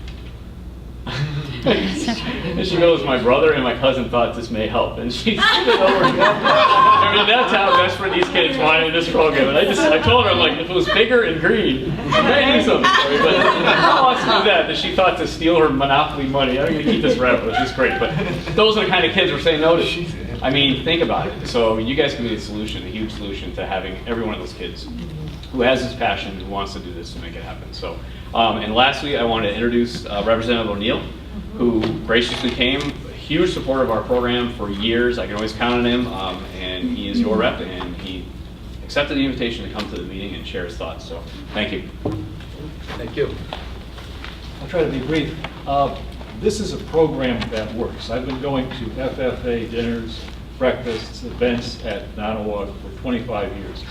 And she goes, my brother and my cousin thought this may help. And she sent it over. I mean, that's how desperate these kids wanted this program. And I told her, I'm like, if it was bigger and green, I might do something for you. But how wants to do that she thought to steal her Monopoly money? I'm going to keep this forever. She's great. But those are the kind of kids we're saying no to. I mean, think about it. So you guys can be the solution, a huge solution to having every one of those kids who has this passion, who wants to do this to make it happen. So, and lastly, I want to introduce Representative O'Neill, who graciously came, a huge supporter of our program for years. I can always count on him, and he is your rep, and he accepted the invitation to come to the meeting and share his thoughts. So, thank you. Thank you. I'll try to be brief. This is a program that works. I've been going to FFA dinners, breakfasts, events at Nonawag for 25 years.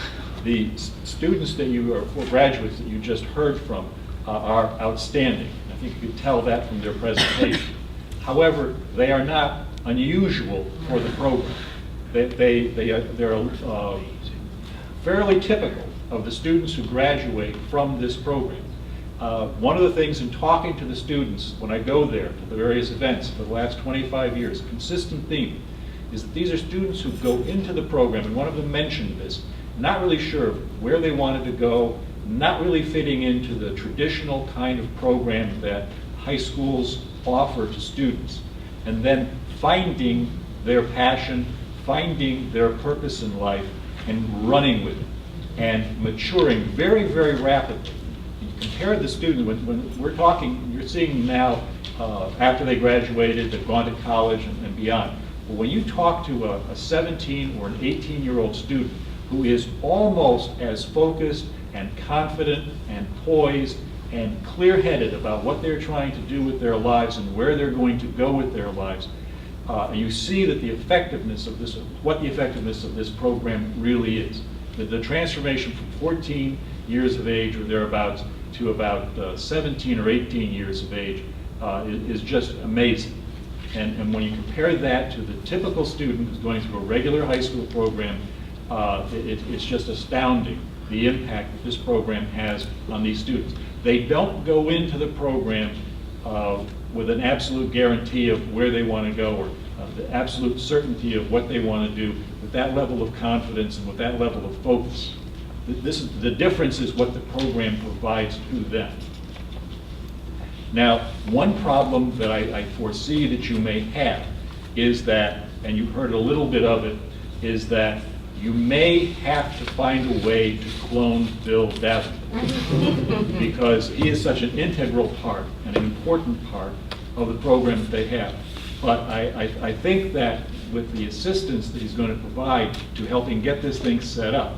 The students that or graduates that you just heard from are outstanding. I think you could tell that from their presentation. However, they are not unusual for the program. they're fairly typical of the students who graduate from this program. One of the things in talking to the students when I go there to the various events for the last 25 years, a consistent theme is that these are students who go into the program, and one of them mentioned this, not really sure where they wanted to go, not really fitting into the traditional kind of program that high schools offer to students, and then finding their passion, finding their purpose in life, and running with it, and maturing very, very rapidly. You compare the student, when we're talking, you're seeing now, after they graduated, they've gone to college and beyond. But when you talk to a 17 or an 18-year-old student who is almost as focused and confident and poised and clear-headed about what they're trying to do with their lives and where they're going to go with their lives, you see that the effectiveness of this, what the effectiveness of this program really is. The transformation from 14 years of age or thereabouts to about 17 or 18 years of age is just amazing. And when you compare that to the typical student who's going through a regular high school program, it's just astounding the impact that this program has on these students. They don't go into the program with an absolute guarantee of where they want to go or the absolute certainty of what they want to do with that level of confidence and with that level of focus. The difference is what the program provides to them. Now, one problem that I foresee that you may have is that, and you've heard a little bit of it, is that you may have to find a way to clone Bill Davenport because he is such an integral part and an important part of the program that they have. But I think that with the assistance that he's going to provide to helping get this thing set up,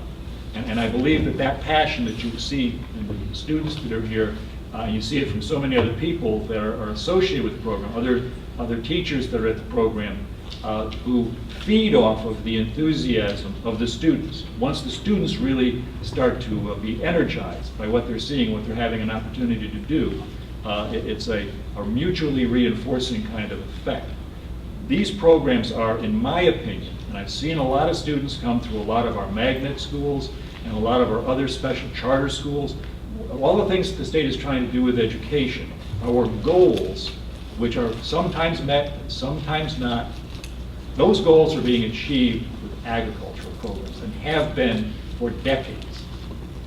and I believe that that passion that you see in the students that are here, you see it from so many other people that are associated with the program, other teachers that are at the program, who feed off of the enthusiasm of the students. Once the students really start to be energized by what they're seeing, what they're having an opportunity to do, it's a mutually reinforcing kind of effect. These programs are, in my opinion, and I've seen a lot of students come through a lot of our magnet schools and a lot of our other special charter schools, all the things that the state is trying to do with education, our goals, which are sometimes met, sometimes not, those goals are being achieved with agricultural programs and have been for decades,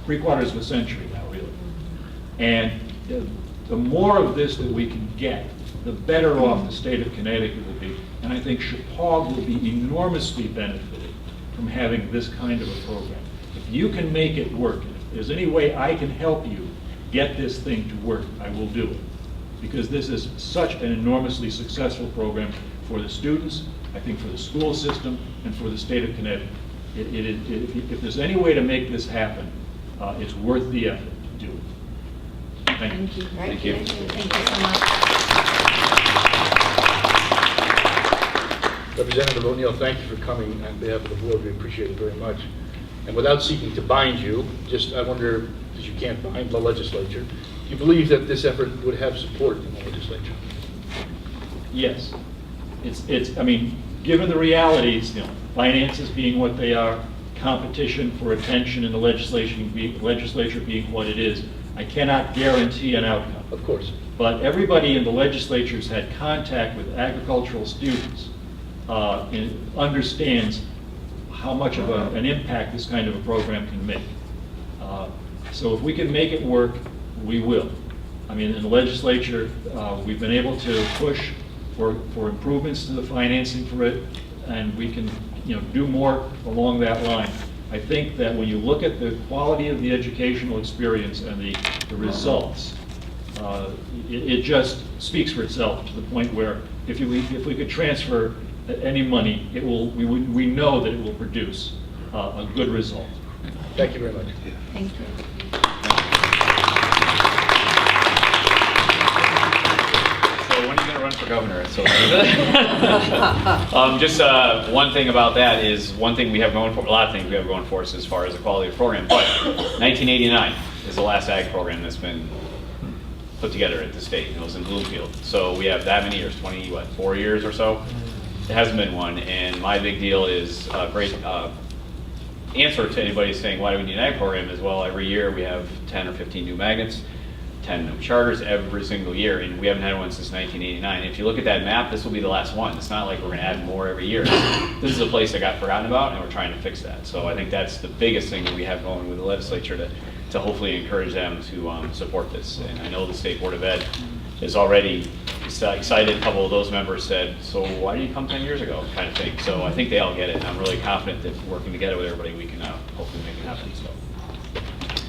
3/4 of a century now, really. And the more of this that we can get, the better off the state of Connecticut will be. And I think Chappaqua will be enormously benefited from having this kind of a program. If you can make it work, and if there's any way I can help you get this thing to work, I will do it. Because this is such an enormously successful program for the students, I think for the school system, and for the state of Connecticut. If there's any way to make this happen, it's worth the effort to do it. Thank you. Thank you. Thank you so much. Representative O'Neill, thank you for coming on behalf of the board. We appreciate it very much. And without seeking to bind you, just I wonder, because you can't bind the legislature, do you believe that this effort would have support in the legislature? Yes. I mean, given the realities, finances being what they are, competition for attention in the legislature being what it is, I cannot guarantee an outcome. Of course. But everybody in the legislature's had contact with agricultural students and understands how much of an impact this kind of a program can make. So if we can make it work, we will. I mean, in the legislature, we've been able to push for improvements to the financing for it, and we can do more along that line. I think that when you look at the quality of the educational experience and the results, it just speaks for itself to the point where if we could transfer any money, we know that it will produce a good result. Thank you very much. Thank you. So when are you going to run for governor? Just one thing about that is one thing we have going for, a lot of things we have going for us as far as the quality of the program, but 1989 is the last ag program that's been put together at the state. It was in Bloomfield. So we have that many years, 4 years or so. hasn't been one, and my big deal is a great answer to anybody saying, why do we need an ag program? Is, well, every year we have 10 or 15 new magnets, 10 new charters every single year, and we haven't had one since 1989. If you look at that map, this will be the last one. It's not like we're going to add more every year. This is a place that got forgotten about, and we're trying to fix that. So I think that's the biggest thing that we have going with the legislature to hopefully encourage them to support this. And I know the State Board of Ed is already excited. A couple of those members said, so why did you come 10 years ago, kind of thing. So I think they all get it, and I'm really confident that working together with everybody, we can hopefully make it happen. So.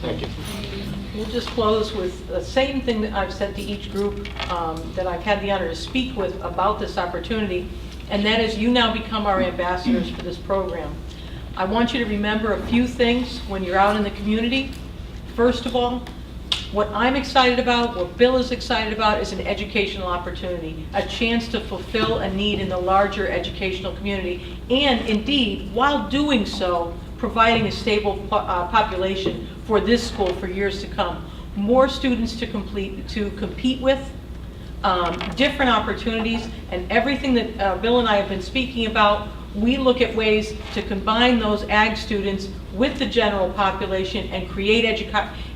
Thank you. We'll just close with the same thing that I've said to each group that I've had the honor to speak with about this opportunity, and that is you now become our ambassadors for this program. I want you to remember a few things when you're out in the community. First of all, what I'm excited about, what Bill is excited about, is an educational opportunity, a chance to fulfill a need in the larger educational community, and indeed, while doing so, providing a stable population for this school for years to come. More students to compete with, different opportunities, and everything that Bill and I have been speaking about. We look at ways to combine those ag students with the general population and create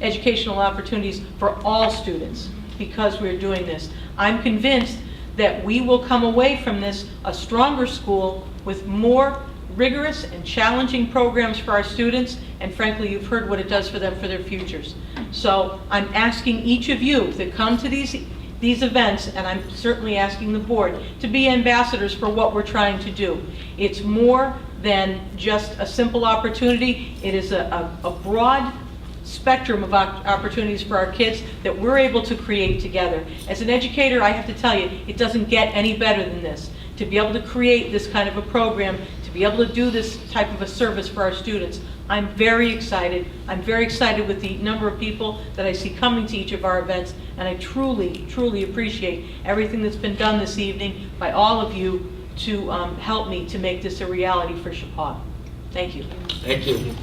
educational opportunities for all students because we're doing this. I'm convinced that we will come away from this a stronger school with more rigorous and challenging programs for our students, and frankly, you've heard what it does for them for their futures. So I'm asking each of you that come to these events, and I'm certainly asking the board, to be ambassadors for what we're trying to do. It's more than just a simple opportunity. It is a broad spectrum of opportunities for our kids that we're able to create together. As an educator, I have to tell you, it doesn't get any better than this. To be able to create this kind of a program, to be able to do this type of a service for our students, I'm very excited. I'm very excited with the number of people that I see coming to each of our events, and I truly, truly appreciate everything that's been done this evening by all of you to help me to make this a reality for Chappaqua. Thank you. Thank you.